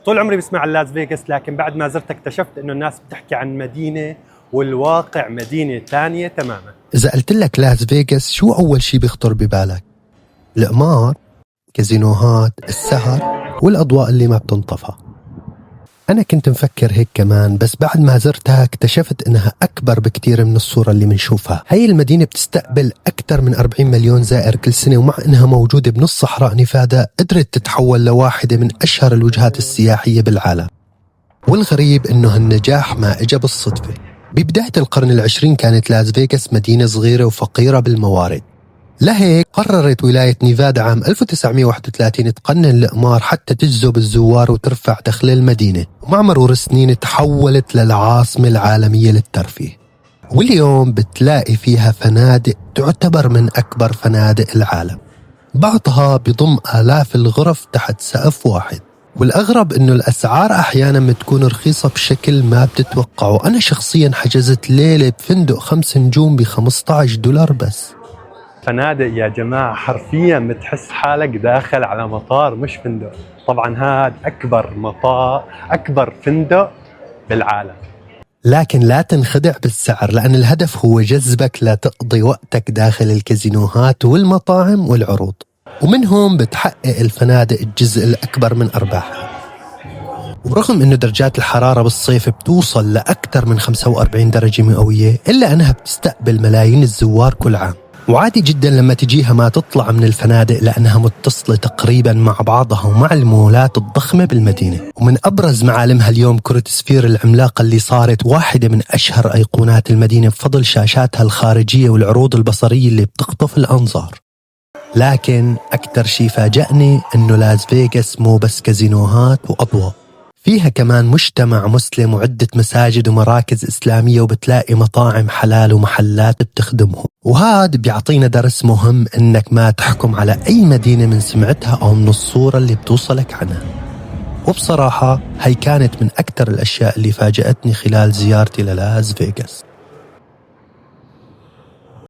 طول عمري بسمع عن لاس فيغاس، لكن بعد ما زرت اكتشفت إنه الناس بتحكي عن مدينة والواقع مدينة تانية تماما. إذا قلت لك لاس فيغاس شو أول شي بيخطر ببالك؟ القمار، كازينوهات، السهر والأضواء اللي ما بتنطفى. أنا كنت مفكر هيك كمان، بس بعد ما زرتها اكتشفت إنها أكبر بكتير من الصورة اللي منشوفها. هاي المدينة بتستقبل أكثر من 40 مليون زائر كل سنة، ومع إنها موجودة بنص صحراء نيفادا قدرت تتحول لواحدة من أشهر الوجهات السياحية بالعالم. والغريب إنه النجاح ما إجا بالصدفة. ببداية القرن العشرين كانت لاس فيغاس مدينة صغيرة وفقيرة بالموارد، لهيك قررت ولاية نيفادا عام 1931 تقنن القمار حتى تجذب الزوار وترفع دخل المدينة، ومع مرور السنين تحولت للعاصمة العالمية للترفيه، واليوم بتلاقي فيها فنادق تعتبر من أكبر فنادق العالم، بعضها بضم آلاف الغرف تحت سقف واحد. والأغرب إنه الأسعار أحياناً بتكون رخيصة بشكل ما بتتوقعه. أنا شخصياً حجزت ليلة بفندق 5 نجوم $15 بس. فنادق يا جماعة حرفياً بتحس حالك داخل على مطار مش فندق. طبعاً هذا أكبر فندق بالعالم. لكن لا تنخدع بالسعر، لأن الهدف هو جذبك لتقضي وقتك داخل الكازينوهات والمطاعم والعروض، ومنهم بتحقق الفنادق الجزء الأكبر من أرباحها. ورغم أنه درجات الحرارة بالصيف بتوصل لأكثر من 45 درجة مئوية، إلا أنها بتستقبل ملايين الزوار كل عام، وعادي جدا لما تجيها ما تطلع من الفنادق، لأنها متصلة تقريبا مع بعضها ومع المولات الضخمة بالمدينة. ومن أبرز معالمها اليوم كرة سفير العملاقة اللي صارت واحدة من أشهر أيقونات المدينة بفضل شاشاتها الخارجية والعروض البصرية اللي بتخطف الأنظار. لكن أكتر شي فاجأني إنه لاس فيغاس مو بس كازينوهات وأضواء، فيها كمان مجتمع مسلم وعدة مساجد ومراكز إسلامية، وبتلاقي مطاعم حلال ومحلات بتخدمهم. وهذا بيعطينا درس مهم، إنك ما تحكم على أي مدينة من سمعتها أو من الصورة اللي بتوصلك عنها. وبصراحة هاي كانت من أكتر الأشياء اللي فاجأتني خلال زيارتي للاس فيغاس.